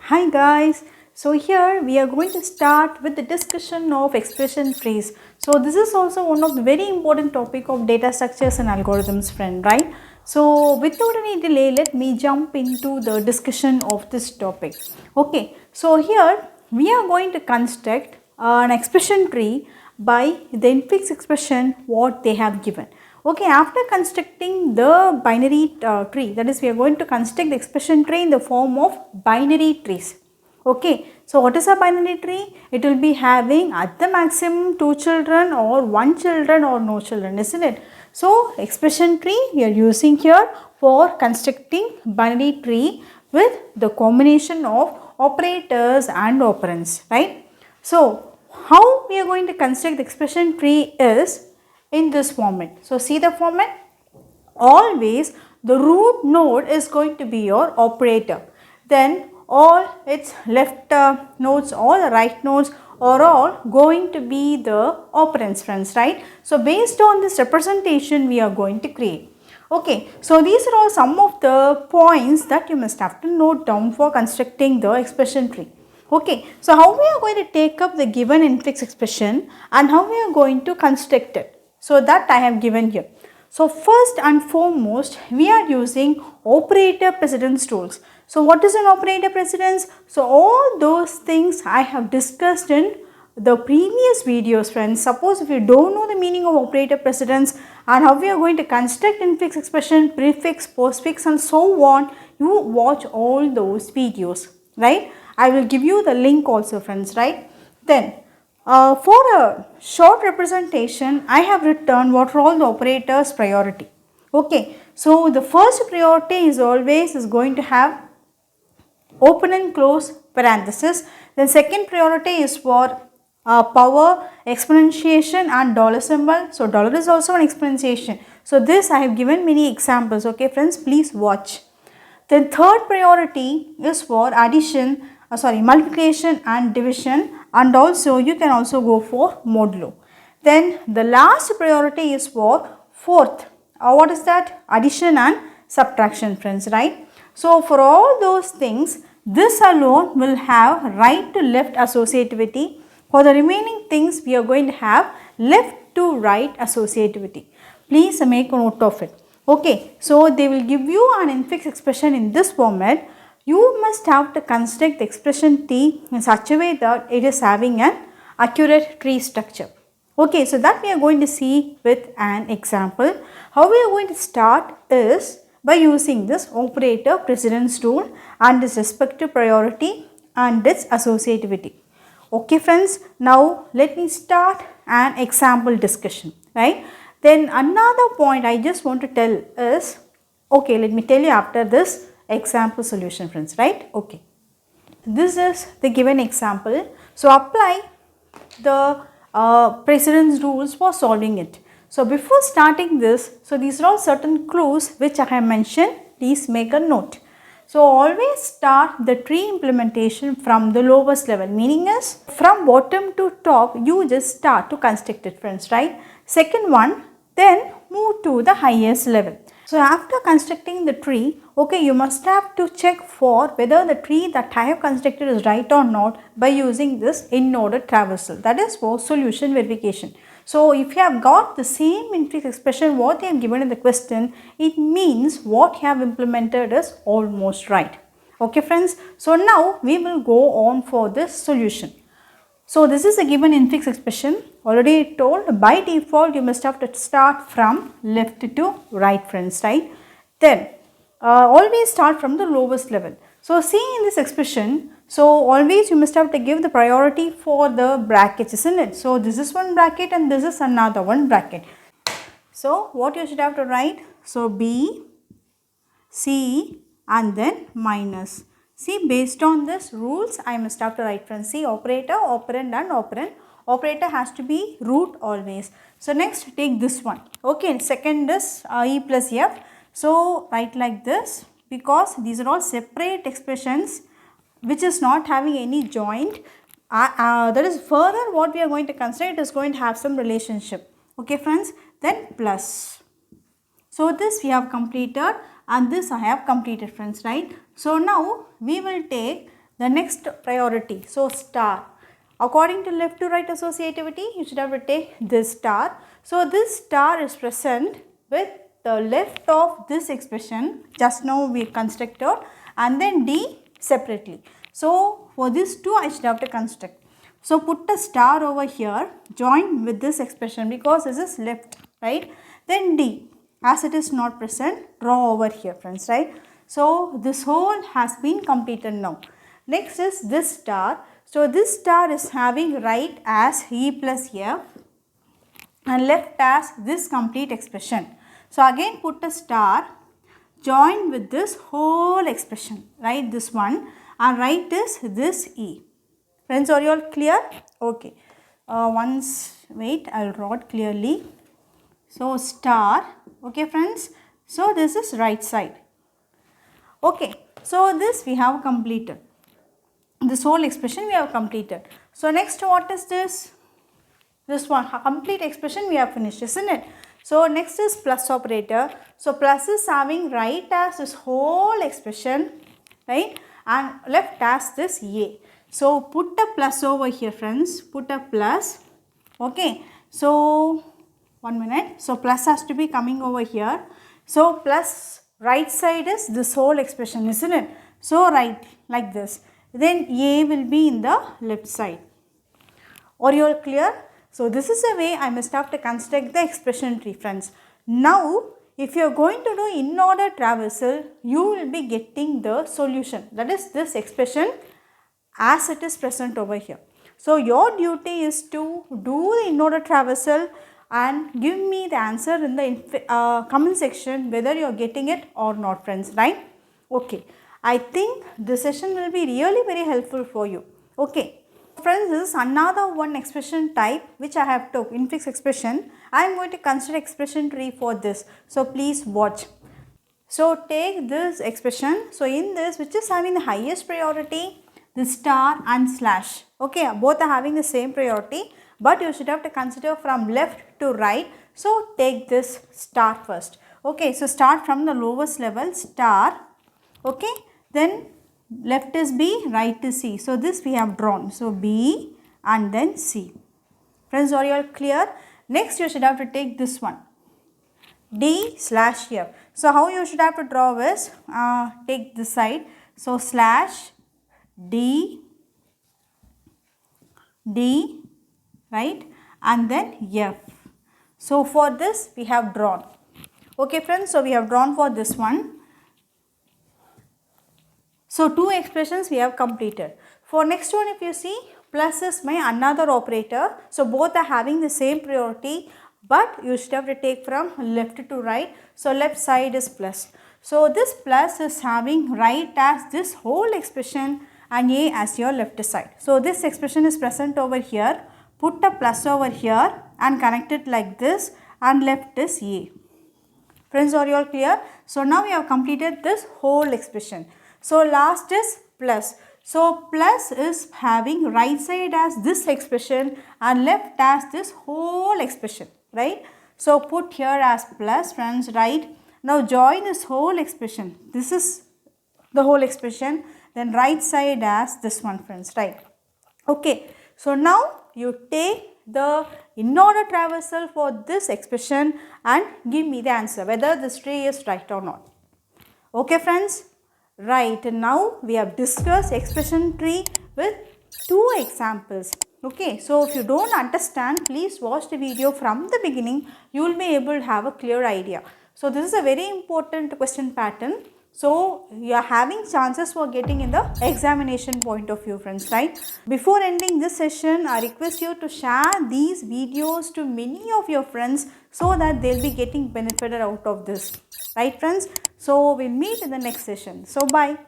Hi guys, so here we are going to start with the discussion of expression trees. So this is also one of the very important topic of data structures and algorithms, friend, right? So without any delay, let me jump into the discussion of this topic. Okay, so here we are going to construct an expression tree by the infix expression what they have given. Okay, after constructing the binary tree, that is we are going to construct the expression tree in the form of binary trees. Okay, so what is a binary tree? It will be having at the maximum 2 children or 1 children or no children, isn't it? So expression tree we are using here for constructing binary tree with the combination of operators and operands, right? So how we are going to construct the expression tree is in this format. So see the format, always the root node is going to be your operator, then all its left nodes, all the right nodes are all going to be the operands, friends, right? So based on this representation we are going to create. Okay, so these are all some of the points that you must have to note down for constructing the expression tree. Okay, so how we are going to take up the given infix expression and how we are going to construct it. So that I have given here. So first and foremost, we are using operator precedence rules. So what is an operator precedence? So all those things I have discussed in the previous videos, friends. Suppose if you don't know the meaning of operator precedence and how we are going to construct infix expression, prefix, postfix and so on, you watch all those videos, right? I will give you the link also, friends, right? Then for a short representation, I have written what are all the operators priority. Okay, so the first priority is always going to have open and close parenthesis. Then second priority is for power, exponentiation and dollar symbol. So dollar is also an exponentiation. So this I have given many examples. Okay, friends, please watch. Then third priority is for addition, multiplication and division, and also you can also go for modulo. Then the last priority is for fourth. What is that? Addition and subtraction, friends, right? So for all those things, this alone will have right to left associativity. For the remaining things, we are going to have left to right associativity. Please make a note of it. Okay, so they will give you an infix expression in this format. You must have to construct the expression T in such a way that it is having an accurate tree structure. Okay, so that we are going to see with an example. How we are going to start is by using this operator precedence rule and its respective priority and its associativity. Okay, friends, now let me start an example discussion, right? Then another point I just want to tell is, okay, let me tell you after this example solution, friends, right? Okay, this is the given example. So apply the precedence rules for solving it. So before starting this, so these are all certain clues which I have mentioned. Please make a note. So always start the tree implementation from the lowest level, meaning is from bottom to top you just start to construct it, friends, right? Second one, then move to the highest level. So after constructing the tree, okay, you must have to check for whether the tree that I have constructed is right or not by using this in-order traversal. That is for solution verification. So if you have got the same infix expression what they have given in the question, it means what you have implemented is almost right. Okay, friends. So now we will go on for this solution. So this is a given infix expression. Already told by default you must have to start from left to right, friends, right? Then always start from the lowest level. So see in this expression, so always you must have to give the priority for the brackets, isn't it? So this is one bracket and this is another one bracket. So what you should have to write? So B, C and then minus. See, based on this rules, I must have to write, friends. See, operator, operand and operand. Operator has to be root always. So next take this one. Okay, second is E plus F. So write like this because these are all separate expressions which is not having any joint. That is further what we are going to consider, it is going to have some relationship. Okay, friends, then plus. So this we have completed and this I have completed, friends, right? So now we will take The next priority, so star. According to left to right associativity, you should have to take this star. So this star is present with the left of this expression, just now we constructed, and then D separately. So for these two I should have to construct. So put a star over here, join with this expression because this is left, right? Then D, as it is not present, draw over here, friends, right? So this whole has been completed now. Next is this star. So this star is having right as E plus F and left as this complete expression. So again put a star, join with this whole expression, right, this one, and write this E. Friends, are you all clear? Okay. Once wait, I will draw it clearly. So star, okay friends. So this is right side. Okay. So this we have completed. This whole expression we have completed. So next what is this? This one, a complete expression we have finished, isn't it? So next is plus operator. So plus is having right as this whole expression, right, and left as this A. So put a plus over here, friends, put a plus, okay. So 1 minute, so plus has to be coming over here. So plus right side is this whole expression, isn't it? So write like this. Then A will be in the left side. Are you all clear? So this is a way I must have to construct the expression tree, friends. Now if you are going to do in order traversal, you will be getting the solution, that is this expression as it is present over here. So your duty is to do the in order traversal and give me the answer in the comment section whether you are getting it or not, friends, right? Okay. I think this session will be really very helpful for you. Okay. Friends, this is another one expression type which I have took, infix expression. I am going to consider expression tree for this. So please watch. So take this expression. So in this, which is having the highest priority, the star and slash. Okay, both are having the same priority, but you should have to consider from left to right. So take this star first. Okay, so start from the lowest level, star. Okay, then left is B, right is C. So this we have drawn. So B and then C. Friends, are you all clear? Next you should have to take this one, D slash F. So how you should have to draw is, take this side. So slash D, right, and then F. So for this we have drawn. Okay friends, so we have drawn for this one. So two expressions we have completed. For next one, if you see, plus is my another operator. So both are having the same priority, but you should have to take from left to right. So left side is plus. So this plus is having right as this whole expression and A as your left side. So this expression is present over here. Put a plus over here and connect it like this, and left is A. Friends, are you all clear? So now we have completed this whole expression. So last is plus. So plus is having right side as this expression and left as this whole expression, right? So put here as plus, friends, right? Now join this whole expression. This is the whole expression. Then right side as this one, friends, right? Okay. So now you take the in order traversal for this expression and give me the answer whether this tree is right or not. Okay friends? Right, now we have discussed expression tree with two examples. Okay, so if you don't understand, please watch the video from the beginning. You will be able to have a clear idea. So this is a very important question pattern. So you are having chances for getting in the examination point of view, friends, right? Before ending this session, I request you to share these videos to many of your friends so that they will be getting benefited out of this. Right, friends? So we'll meet in the next session. So bye.